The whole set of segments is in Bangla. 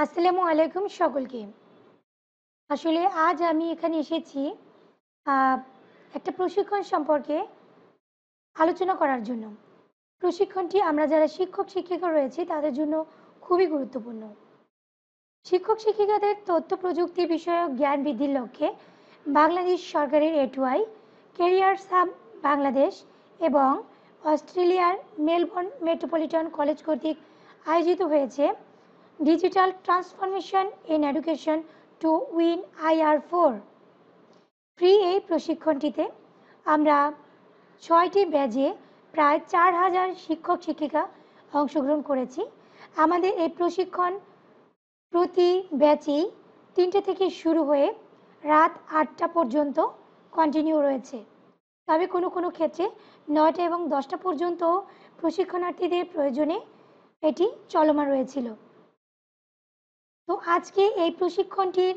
আসসালামু আলাইকুম সকলকে। আসলে আজ আমি এখানে এসেছি আ একটা প্রশিক্ষণ সম্পর্কে আলোচনা করার জন্য। প্রশিক্ষণটি আমরা যারা শিক্ষক-শিক্ষিকা রয়েছি তাদের জন্য খুবই গুরুত্বপূর্ণ। শিক্ষক-শিক্ষিকাদের তথ্য প্রযুক্তি বিষয়ক জ্ঞান বৃদ্ধির লক্ষ্যে বাংলাদেশ সরকারের এটুআই, ক্যারিয়ার্স হাব বাংলাদেশ এবং অস্ট্রেলিয়ার মেলবোর্ন মেট্রোপলিটন কলেজ কর্তৃক আয়োজিত হয়েছে digital transformation in education to win IR4 free এই প্রশিক্ষণটিতে আমরা ৬টি ব্যাচে প্রায় ৪,০০০ শিক্ষক-শিক্ষিকা অংশগ্রহণ করেছি। আমাদের এই প্রশিক্ষণ প্রতি ব্যাচেই ৩টে থেকে শুরু হয়ে রাত ৮টা পর্যন্ত কন্টিনিউ রয়েছে। তবে কোনো ক্ষেত্রে ৯টা এবং ১০টা পর্যন্ত প্রশিক্ষণার্থীদের প্রয়োজনে এটি চলমান রয়েছিল। তো আজকে এই প্রশিক্ষণটির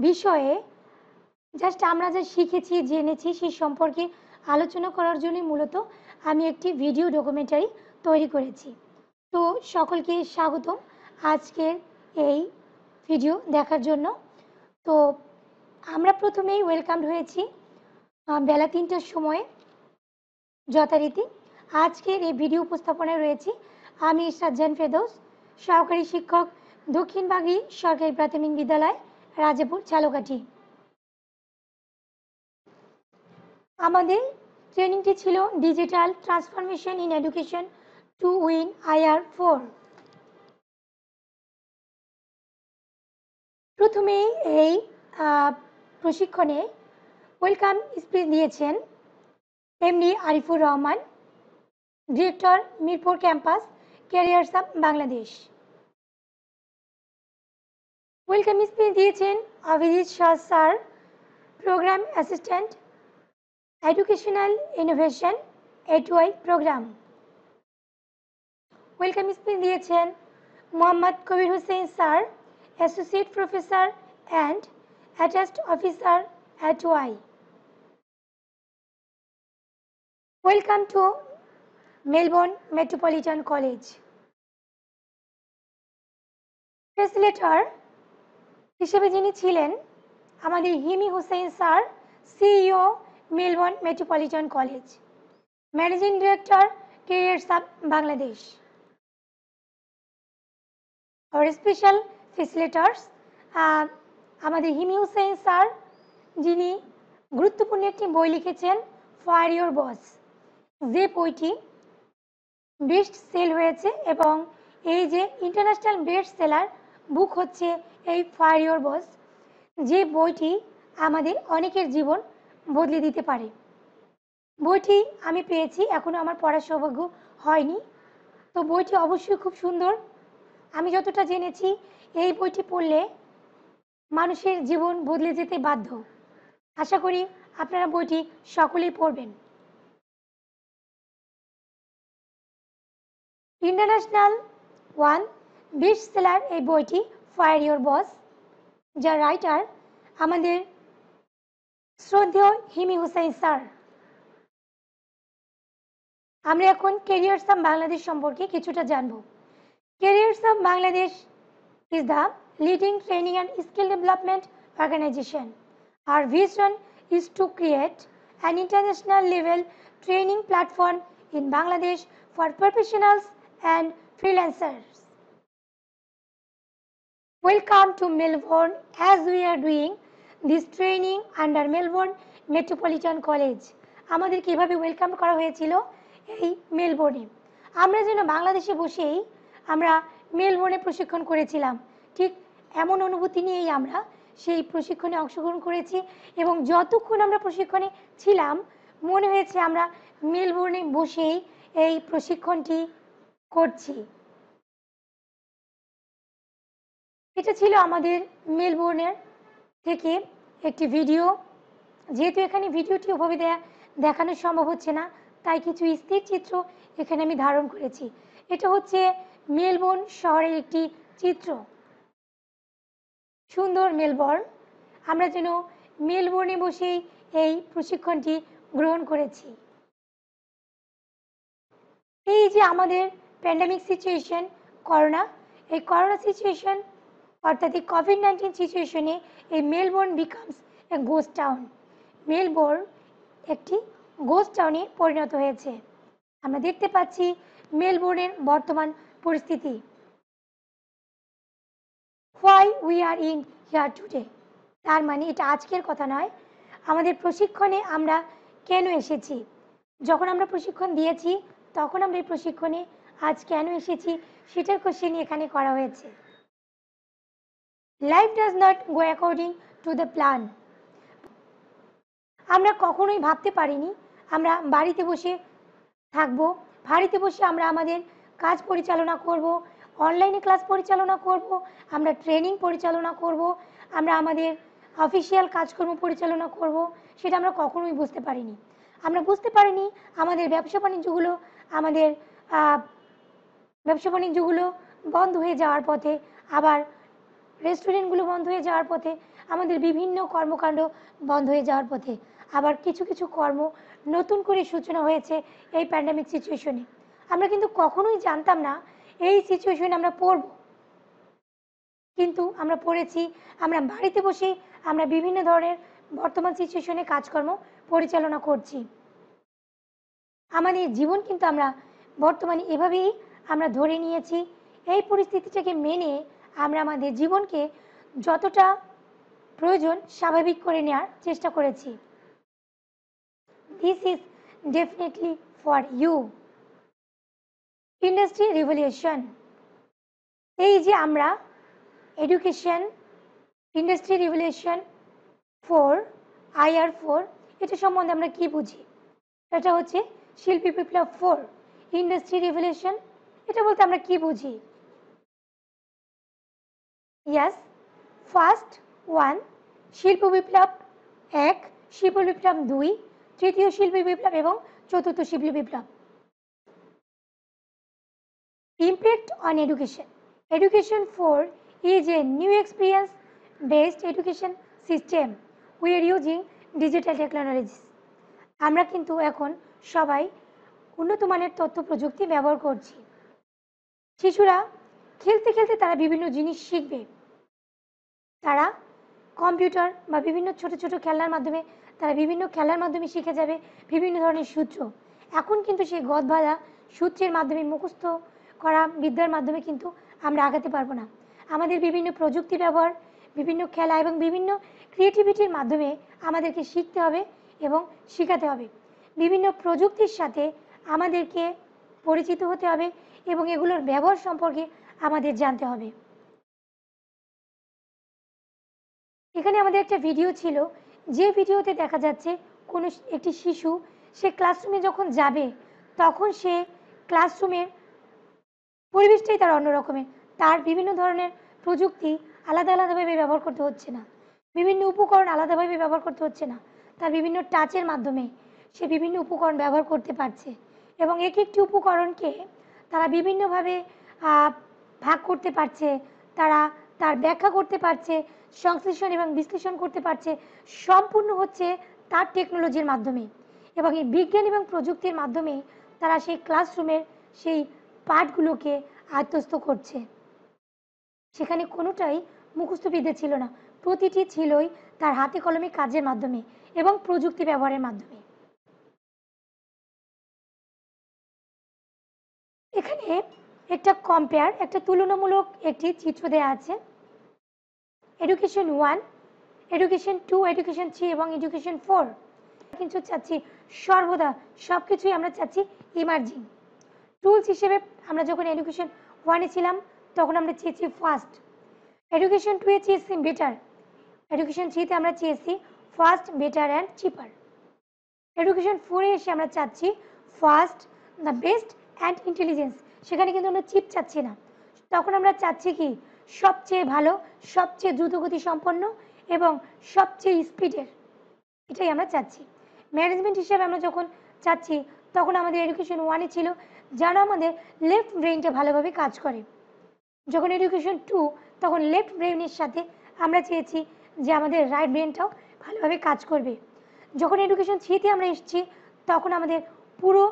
বিষয়ে জাস্ট আমরা যা শিখেছি জেনেছি সেই সম্পর্কে আলোচনা করার জন্যই মূলত আমি একটি ভিডিও ডকুমেন্টারি তৈরি করেছি। তো সকলকে স্বাগতম আজকের এই ভিডিও দেখার জন্য। তো আমরা প্রথমেই ওয়েলকামড হয়েছি বেলা ৩টার সময়ে যথারীতি। আজকের এই ভিডিও উপস্থাপনায় রয়েছি আমি ইশরাত জাহান ফেরদৌস, সহকারী শিক্ষক, দক্ষিণবাগী সরকারি প্রাথমিক বিদ্যালয়, রাজাপুর, ঝালকাঠি। আমাদের ট্রেনিংটি ছিল digital transformation in education to win IR4। প্রথমেই এই প্রশিক্ষণে ওয়েলকাম স্পিচ দিয়েছেন MD Arifur Rahman, director, Mirpur campus, careers hub Bangladesh. Welcome speech দিয়েছেন Abhijit Shah sir, program assistant, educational innovation, A two I program. Welcome speech দিয়েছেন Mohammad Kabir Hossain sir, associate professor and attached officer, A two I. Welcome to Melbourne metropolitan college. Facilitator হিসেবে যিনি ছিলেন আমাদের Himi Hossain sir, CEO, Melbourne metropolitan college. Managing director, carriers hub Bangladesh. আর স্পেশাল ফেসিলিটেটরস আমাদের হিমি হোসেন স্যার, যিনি গুরুত্বপূর্ণ একটি বই লিখেছেন ফায়ার ইওর বস, যে বইটি বেস্ট সেল হয়েছে এবং এই যে ইন্টারন্যাশনাল বেস্ট সেলার বুক হচ্ছে এই ফায়ার ইওর বস, যে বইটি আমাদের অনেকের জীবন বদলে দিতে পারে। বইটি আমি পেয়েছি, এখনও আমার পড়ার সৌভাগ্য হয়নি। তো বইটি অবশ্যই খুব সুন্দর। আমি যতটা জেনেছি এই বইটি পড়লে মানুষের জীবন বদলে যেতে বাধ্য। আশা করি আপনারা বইটি সকলেই পড়বেন। ইন্টারন্যাশনাল ওয়ান বেস্ট সেলার এই বইটি ফায়ার ইওর বস, যার রাইটার আমাদের শ্রদ্ধেয় হিমি হোসেন স্যার। আমরা এখন ক্যারিয়ার্স হাব বাংলাদেশ সম্পর্কে কিছুটা জানব। Carriers hub Bangladesh is the leading training and skill development organization. Our vision is to create an international level training platform in Bangladesh for professionals and freelancers. Welcome to Melbourne as we are doing this training under Melbourne Metropolitan College. আমাদের কিভাবে ওয়েলকাম করা হয়েছিল এই মেলবোর্নে। আমরা যেন বাংলাদেশে বসেই আমরা মেলবোর্নে প্রশিক্ষণ করেছিলাম, ঠিক এমন অনুভূতি নিয়েই আমরা সেই প্রশিক্ষণে অংশগ্রহণ করেছি এবং যতক্ষণ আমরা প্রশিক্ষণে ছিলাম মনে হয়েছে আমরা মেলবোর্নে বসেই এই প্রশিক্ষণটি করছি। এটা ছিল আমাদের মেলবোর্নের থেকে একটি ভিডিও। যেহেতু এখানে ভিডিওটি ওভাবে দেখানো সম্ভব হচ্ছে না, তাই কিছু স্থির চিত্র এখানে আমি ধারণ করেছি। এটা হচ্ছে মেলবোর্ন শহরের একটি চিত্র। সুন্দর মেলবোর্ন। আমরা যেন মেলবোর্নে বসেই এই প্রশিক্ষণটি গ্রহণ করেছি। এই যে আমাদের প্যান্ডামিক সিচুয়েশন, করোনা, এই করোনা সিচুয়েশন অর্থাৎ এই কোভিড-19 সিচুয়েশনে এই Melbourne becomes a ghost town. Melbourne একটি গোস্ট টাউনে পরিণত হয়েছে। আমরা দেখতে পাচ্ছি মেলবোর্নের বর্তমান পরিস্থিতি। Why we are in here today, তার মানে এটা আজকের কথা নয়, আমাদের প্রশিক্ষণে আমরা কেন এসেছি। যখন আমরা প্রশিক্ষণ দিয়েছি তখন আমরা এই প্রশিক্ষণে আজ কেন এসেছি সেটার কোশ্চেন এখানে করা হয়েছে। Life does not go according to the plan. আমরা কখনোই ভাবতে পারিনি আমরা বাড়িতে বসে থাকবো, বাড়িতে বসে আমরা আমাদের কাজ পরিচালনা করব, অনলাইনে ক্লাস পরিচালনা করব, আমরা ট্রেনিং পরিচালনা করব, আমরা আমাদের অফিসিয়াল কাজকর্ম পরিচালনা করব, সেটা আমরা কখনোই বুঝতে পারিনি। আমরা বুঝতে পারিনি আমাদের ব্যবসা বাণিজ্যগুলো বন্ধ হয়ে যাওয়ার পথে, আবার রেস্টুরেন্টগুলো বন্ধ হয়ে যাওয়ার পথে, আমাদের বিভিন্ন কর্মকাণ্ড বন্ধ হয়ে যাওয়ার পথে, আবার কিছু কিছু কর্ম নতুন করে সূচনা হয়েছে এই প্যান্ডেমিক সিচুয়েশনে। আমরা কিন্তু কখনোই জানতাম না এই সিচুয়েশনে আমরা পড়ব, কিন্তু আমরা পড়েছি। আমরা বাড়িতে বসে আমরা বিভিন্ন ধরনের বর্তমান সিচুয়েশনে কাজকর্ম পরিচালনা করছি। আমাদের জীবন কিন্তু আমরা বর্তমানে এভাবেই আমরা ধরে নিয়েছি। এই পরিস্থিতিটাকে মেনে আমরা আমাদের জীবনকে যতটা প্রয়োজন স্বাভাবিক করে নেওয়ার চেষ্টা করেছি। This is definitely for you. Industry revolution, এই যে আমরা এডুকেশন ইন্ডাস্ট্রি রিভলিউশন 4 IR4, এটা সম্বন্ধে আমরা কি বুঝি? এটা হচ্ছে শিল্পী বিপ্লব 4 ইন্ডাস্ট্রি রিভলিউশন, এটা বলতে আমরা কি বুঝি? ইয়াস, ফার্স্ট 1 শিল্প বিপ্লব 1, শিল্প বিপ্লব 2, তৃতীয় শিল্প বিপ্লব এবং চতুর্থ শিল্প বিপ্লব। Impact on education. Education 4 is a new experience based education system. We are using digital technologies. আমরা কিন্তু এখন সবাই উন্নত মানের তথ্য প্রযুক্তি ব্যবহার করছি। শিশুরা খেলতে খেলতে তারা বিভিন্ন জিনিস শিখবে। তারা কম্পিউটার বা বিভিন্ন ছোট ছোট খেলার মাধ্যমে তারা বিভিন্ন খেলার মাধ্যমে শিখে যাবে বিভিন্ন ধরনের সূত্র। এখন কিন্তু সেই গদবাঁধা সূত্রের মাধ্যমে মুখস্থ করা বিদ্যার মাধ্যমে কিন্তু আমরা আগাতে পারবো না। আমাদের বিভিন্ন প্রযুক্তি ব্যবহার, বিভিন্ন খেলা এবং বিভিন্ন ক্রিয়েটিভিটির মাধ্যমে আমাদেরকে শিখতে হবে এবং শেখাতে হবে। বিভিন্ন প্রযুক্তির সাথে আমাদেরকে পরিচিত হতে হবে এবং এগুলোর ব্যবহার সম্পর্কে আমাদের জানতে হবে। এখানে আমাদের একটা ভিডিও ছিল, যে ভিডিওতে দেখা যাচ্ছে কোনো একটি শিশু সে ক্লাসরুমে যখন যাবে তখন সে ক্লাসরুমের পরিবেশটাই তার অন্যরকমের। তার বিভিন্ন ধরনের প্রযুক্তি আলাদা আলাদাভাবে ব্যবহার করতে হচ্ছে না, বিভিন্ন উপকরণ আলাদাভাবে ব্যবহার করতে হচ্ছে না, তার বিভিন্ন টাচের মাধ্যমে সে বিভিন্ন উপকরণ ব্যবহার করতে পারছে এবং এক একটি উপকরণকে তারা বিভিন্নভাবে ভাগ করতে পারছে, তারা তার ব্যাখ্যা করতে পারছে, সংশ্লেষণ এবং বিশ্লেষণ করতে পারছে। সম্পূর্ণ হচ্ছে তার টেকনোলজির মাধ্যমে এবং এই বিজ্ঞান এবং প্রযুক্তির মাধ্যমে তারা সেই ক্লাসরুমের সেই পাঠগুলোকে আয়ত্তস্থ করছে। সেখানে কোনোটাই মুখস্থবিদ্যা ছিল না, প্রতিটি ছিলই তার হাতে কলমে কাজের মাধ্যমে এবং প্রযুক্তি ব্যবহারের মাধ্যমে। এখানে একটা কম্পেয়ার, একটা তুলনামূলক একটি চিত্র দেওয়া আছে। এডুকেশন 1, এডুকেশন 2, এডুকেশন 3 এবং এডুকেশন 4 কিন্তু চাচ্ছি সর্বদা সবকিছুই আমরা চাচ্ছি ইমার্জিং টুলস হিসেবে। আমরা যখন এডুকেশন 1-এ ছিলাম তখন আমরা চেয়েছি ফাস্ট, এডুকেশন 2-এ চেয়েছি বেটার, এডুকেশন 3-তে আমরা চেয়েছি fast, better and cheaper. Education 4-এ এসে আমরা চাচ্ছি fast, the best and intelligence. সেখানে কিন্তু আমরা চিপ চাচ্ছি না, তখন আমরা চাচ্ছি কি সবচেয়ে ভালো, সবচেয়ে দ্রুতগতি সম্পন্ন এবং সবচেয়ে স্পিডের, এটাই আমরা চাচ্ছি। ম্যানেজমেন্ট হিসেবে আমরা যখন চাচ্ছি তখন আমাদের এডুকেশন 1-এ ছিল যেন আমাদের লেফট ব্রেনটা ভালোভাবে কাজ করে। যখন এডুকেশন 2 তখন লেফট ব্রেনের সাথে আমরা চেয়েছি যে আমাদের রাইট ব্রেনটাও ভালোভাবে কাজ করবে। যখন এডুকেশন 3-তে আমরা এসেছি তখন আমাদের পুরো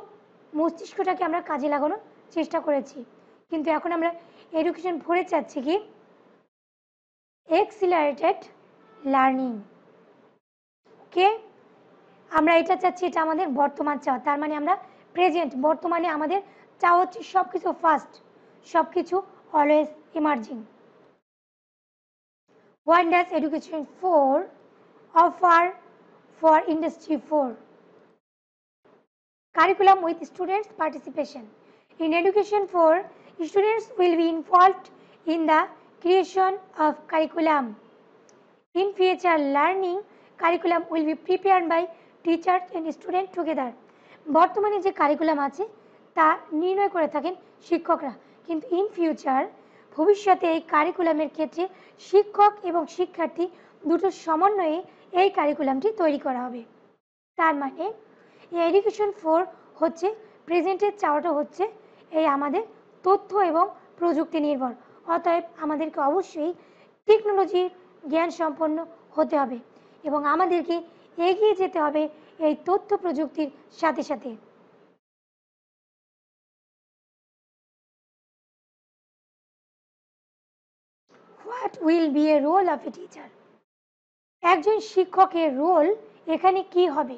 মস্তিষ্কটাকে আমরা কাজে লাগানোর চেষ্টা করেছি। কিন্তু এখন আমরা এডুকেশন 4 চাচ্ছে কি এক্সিলারেটেড লার্নিং। ওকে, আমরা এটা চাচ্ছি, এটা আমাদের বর্তমান চাওয়া, তার মানে আমরা প্রেজেন্ট, বর্তমানে আমাদের চাওয়া হচ্ছে সব কিছু ফাস্ট, সব কিছু always emerging. What does education 4 offer for industry 4? Curriculum with students' participation. In education 4, students will be involved in the creation of curriculum. In future learning, curriculum will be prepared by teachers and students together. বর্তমানে যে কারিকুলাম আছে তা নির্ণয় করে থাকেন শিক্ষকরা, কিন্তু ইন ফিউচার ভবিষ্যতে এই কারিকুলামের ক্ষেত্রে শিক্ষক এবং শিক্ষার্থী দুটোর সমন্বয়ে এই কারিকুলামটি তৈরি করা হবে। তার মানে এই এডুকেশন 4 হচ্ছে প্রেজেন্টের চাওয়াটা হচ্ছে এই আমাদের তথ্য এবং প্রযুক্তি নির্ভর, অতএব আমাদেরকে অবশ্যই টেকনোলজির জ্ঞান সম্পন্ন হতে হবে এবং আমাদেরকে এগিয়ে যেতে হবে এই তথ্য প্রযুক্তির সাথে সাথে। What will be a role of a teacher? একজন শিক্ষকের রোল এখানে কি হবে?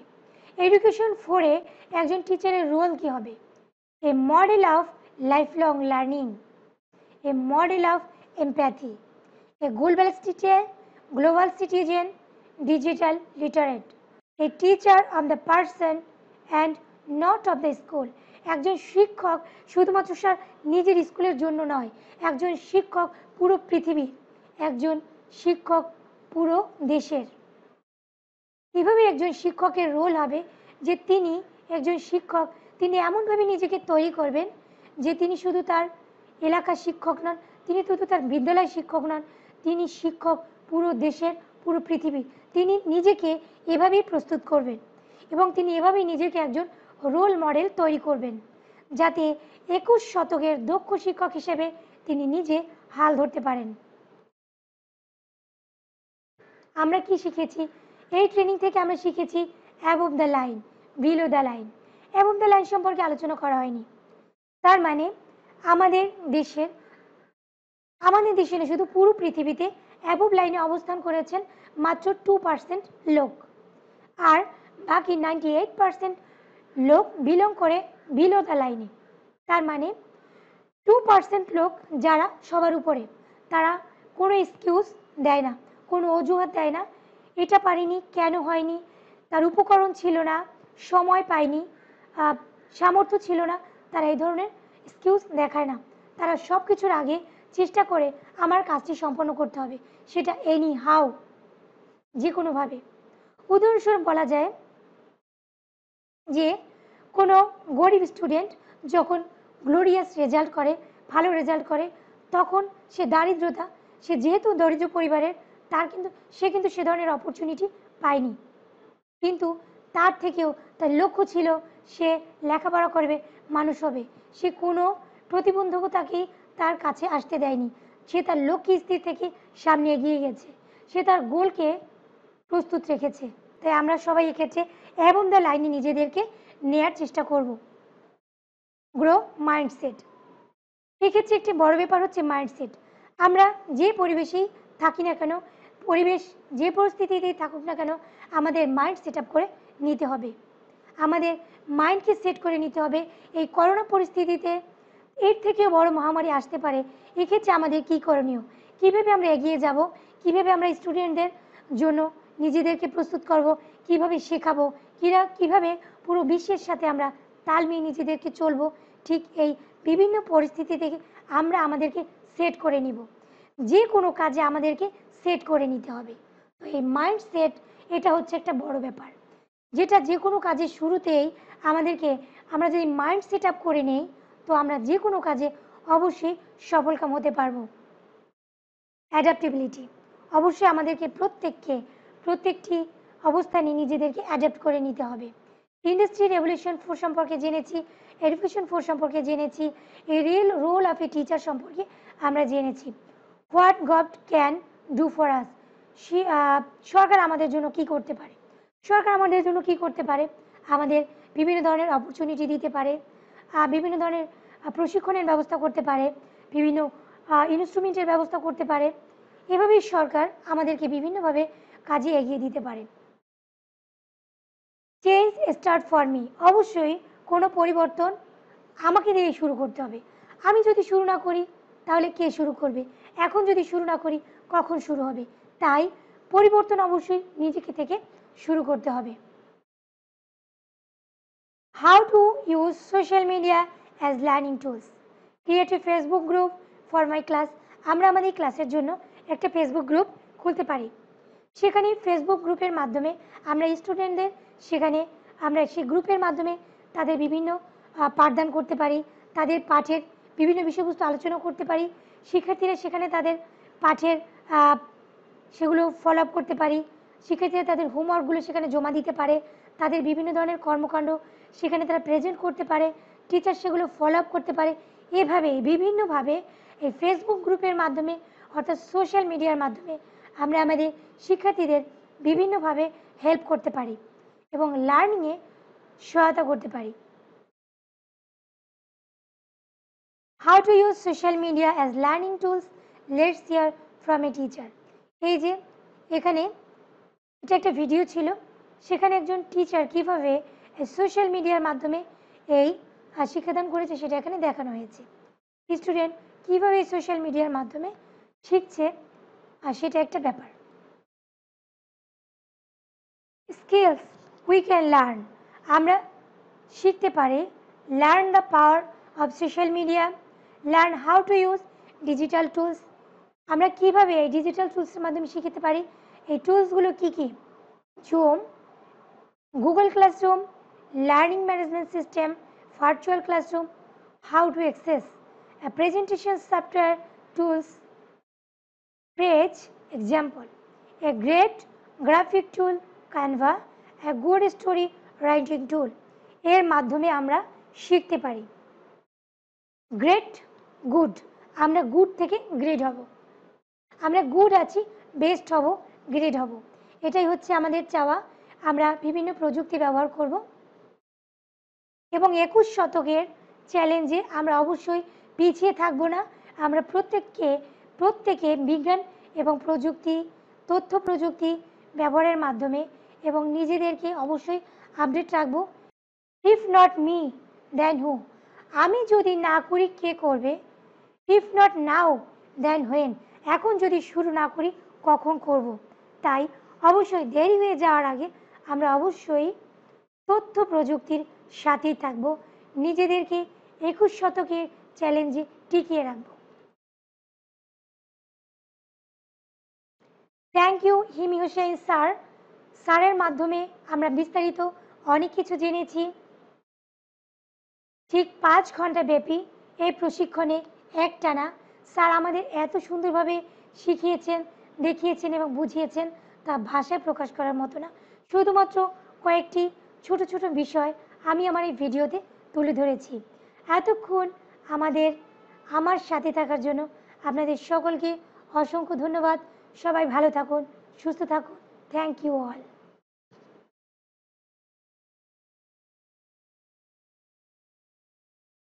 এডুকেশন 4-এ একজন টিচারের রোল কি হবে? A model of lifelong learning, a model of empathy, a global citizen, digital literate, a teacher of the person and not of the school. একজন শিক্ষক শুধুমাত্র তার নিজের স্কুলের জন্য নয়, একজন শিক্ষক পুরো পৃথিবীর, একজন শিক্ষক পুরো দেশের। এভাবে একজন শিক্ষকের রোল হবে যে তিনি একজন শিক্ষক, তিনি এমনভাবে নিজেকে তৈরি করবেন যে তিনি শুধু তার এলাকার শিক্ষক নন, তিনি শুধু তার বিদ্যালয় শিক্ষক নন, তিনি শিক্ষক পুরো দেশের, পুরো পৃথিবী। তিনি নিজেকে এভাবেই প্রস্তুত করবেন এবং তিনি এভাবেই নিজেকে একজন রোল মডেল তৈরি করবেন যাতে 21 শতকের দক্ষ শিক্ষক হিসেবে তিনি নিজে হাল ধরতে পারেন। আমরা কি শিখেছি এই ট্রেনিং থেকে? আমরা শিখেছি above the line, below the line. Above the line সম্পর্কে আলোচনা করা হয়নি। তার মানে আমাদের দেশের শুধু পুরো পৃথিবীতে অ্যাবভ লাইনে অবস্থান করেছেন মাত্র 2% লোক, আর বাকি 98% লোক বিলং করে বিলো দ্য লাইনে। তার মানে 2% লোক যারা সবার উপরে, তারা কোনো এক্সকিউজ দেয় না, কোনো অজুহাত দেয় না, এটা পারিনি, কেন হয়নি, তার উপকরণ ছিল না, সময় পায়নি, সামর্থ্য ছিল না, তারা এই ধরনের এক্সকিউজ দেখায় না। তারা সব কিছুর আগে চেষ্টা করে আমার কাজটি সম্পন্ন করতে হবে, সেটা এনি হাউ, যে কোনোভাবে। উদাহরণস্বরূপ বলা যায় যে কোনো গরিব স্টুডেন্ট যখন গ্লোরিয়াস রেজাল্ট করে, ভালো রেজাল্ট করে, তখন সে দারিদ্রতা, সে যেহেতু দরিদ্র পরিবারের, সে কিন্তু সে ধরনের অপরচুনিটি পায়নি, কিন্তু তার থেকেও তার লক্ষ্য ছিল সে লেখাপড়া করবে, মানুষ হবে। সে কোনো প্রতিবন্ধকতাকেই তার কাছে আসতে দেয়নি, সে তার লক্ষ্যে স্থির থেকে সামনে এগিয়ে গেছে, সে তার গোলকে প্রস্তুত রেখেছে। তাই আমরা সবাই এক্ষেত্রে অ্যাবভ দ্য লাইনে নিজেদেরকে নেয়ার চেষ্টা করব। গ্রো মাইন্ডসেট, এক্ষেত্রে একটি বড় ব্যাপার হচ্ছে মাইন্ডসেট। আমরা যে পরিবেশেই থাকি না কেন, পরিবেশ যে পরিস্থিতিতেই থাকুক না কেন, আমাদের মাইন্ড সেট আপ করে নিতে হবে, আমাদের মাইন্ডকে সেট করে নিতে হবে। এই করোনা পরিস্থিতিতে এর থেকেও বড় মহামারী আসতে পারে, এক্ষেত্রে আমাদের কী করণীয়, কীভাবে আমরা এগিয়ে যাব, কীভাবে আমরা স্টুডেন্টদের জন্য নিজেদেরকে প্রস্তুত করব, কীভাবে শেখাবো, কীভাবে পুরো বিশ্বের সাথে আমরা তাল মিলিয়ে নিজেদেরকে চলবো, ঠিক এই বিভিন্ন পরিস্থিতি থেকে আমরা আমাদেরকে সেট করে নিব। যে কোনো কাজে আমাদেরকে সেট করে নিতে হবে। তো এই মাইন্ড সেট, এটা হচ্ছে একটা বড় ব্যাপার, যেটা যে কোনো কাজের শুরুতেই আমরা যদি মাইন্ড সেট আপ করে নেই, তো আমরা যে কোনো কাজে অবশ্যই সফলকাম হতে পারবো। অ্যাডাপ্টেবিলিটি, অবশ্যই আমাদেরকে প্রত্যেকটি অবস্থানে নিজেদেরকে অ্যাডাপ্ট করে নিতে হবে। ইন্ডাস্ট্রি রেভলিউশন 4 সম্পর্কে জেনেছি, এডুকেশন 4 সম্পর্কে জেনেছি, এই real role of a teacher সম্পর্কে আমরা জেনেছি। What government can do for us, সরকার আমাদের জন্য কি করতে পারে? সরকার আমাদের জন্য কি করতে পারে? আমাদের বিভিন্ন ধরনের অপরচুনিটি দিতে পারে, বিভিন্ন ধরনের প্রশিক্ষণের ব্যবস্থা করতে পারে, বিভিন্ন ইনস্ট্রুমেন্টের ব্যবস্থা করতে পারে। এভাবেই সরকার আমাদেরকে বিভিন্নভাবে কাজে এগিয়ে দিতে পারে। চেঞ্জ স্টার্ট ফর মি, অবশ্যই কোনো পরিবর্তন আমাকে দিয়ে শুরু করতে হবে। আমি যদি শুরু না করি তাহলে কে শুরু করবে? এখন যদি শুরু না করি কখন শুরু হবে? তাই পরিবর্তন অবশ্যই নিজেকে থেকে শুরু করতে হবে। How to use social media as learning tools, create a Facebook group for my class. আমরা আমাদের ক্লাসের জন্য একটা ফেসবুক গ্রুপ খুলতে পারি। সেখানে ফেসবুক গ্রুপের মাধ্যমে আমরা স্টুডেন্টদের সেখানে আমরা সেই গ্রুপের মাধ্যমে তাদের বিভিন্ন পাঠদান করতে পারি, তাদের পাঠের বিভিন্ন বিষয়বস্তু আলোচনা করতে পারি। শিক্ষার্থীরা সেখানে তাদের পাঠের সেগুলো ফলো আপ করতে পারি। শিক্ষার্থীরা তাদের হোমওয়ার্কগুলো সেখানে জমা দিতে পারে, তাদের বিভিন্ন ধরনের কর্মকাণ্ড সেখানে তারা প্রেজেন্ট করতে পারে, টিচার সেগুলো ফলো আপ করতে পারে। এভাবে বিভিন্নভাবে এই ফেসবুক গ্রুপের মাধ্যমে অর্থাৎ সোশ্যাল মিডিয়ার মাধ্যমে আমরা আমাদের শিক্ষার্থীদের বিভিন্নভাবে হেল্প করতে পারি এবং লার্নিংয়ে সহায়তা করতে পারি। How to use social media as learning tools, let's here from a teacher. এই যে এখানে এটা একটা ভিডিও ছিল, সেখানে একজন টিচার কীভাবে সোশ্যাল মিডিয়ার মাধ্যমে এই শিক্ষাদান করেছে সেটা এখানে দেখানো হয়েছে। স্টুডেন্ট কীভাবে সোশ্যাল মিডিয়ার মাধ্যমে শিখছে সেটা একটা ব্যাপার। স্কিলস উই ক্যান লার্ন, আমরা শিখতে পারি। Learn the power of social media, learn how to use digital tools. আমরা কীভাবে এই ডিজিটাল টুলসের মাধ্যমে শিখতে পারি? এই টুলসগুলো কী কী? Zoom, Google classroom, learning management system, virtual classroom, how to access presentation software tools, page example, a great graphic tool Canva, a good story writing tool. এর মাধ্যমে আমরা শিখতে পারি। গ্রেট, গুড, আমরা গুড থেকে গ্রেড হব, আমরা গুড আছি বেস্ট হব, গ্রেড হব, এটাই হচ্ছে আমাদের চাওয়া। আমরা বিভিন্ন প্রযুক্তি ব্যবহার করব এবং 21 শতকের চ্যালেঞ্জে আমরা অবশ্যই পিছিয়ে থাকব না। আমরা প্রত্যেকে বিজ্ঞান এবং প্রযুক্তি, তথ্য প্রযুক্তি ব্যবহারের মাধ্যমে এবং নিজেদেরকে অবশ্যই আপডেট রাখব। If not me then who, আমি যদি না করি কে করবে? If not now then when, এখন যদি শুরু না করি কখন করব? তাই অবশ্যই দেরি হয়ে যাওয়ার আগে আমরা অবশ্যই তথ্য প্রযুক্তির সাথেই থাকব, নিজেদেরকে 21 শতকের চ্যালেঞ্জে টিকিয়ে রাখব। Thank you Himi Hossain sir. স্যারের মাধ্যমে আমরা বিস্তারিত অনেক কিছু জেনেছি। ঠিক 5 ঘন্টা ব্যাপী এই প্রশিক্ষণে একটানা স্যার আমাদের এত সুন্দরভাবে শিখিয়েছেন, দেখিয়েছেন এবং বুঝিয়েছেন তা ভাষায় প্রকাশ করার মতো না। শুধুমাত্র কয়েকটি ছোট ছোট বিষয় আমি আমার এই ভিডিওতে তুলে ধরেছি। এতক্ষণ আমার সাথে থাকার জন্য আপনাদের সকলকে অসংখ্য ধন্যবাদ। সবাই ভালো থাকুন, সুস্থ থাকুন। Thank you all.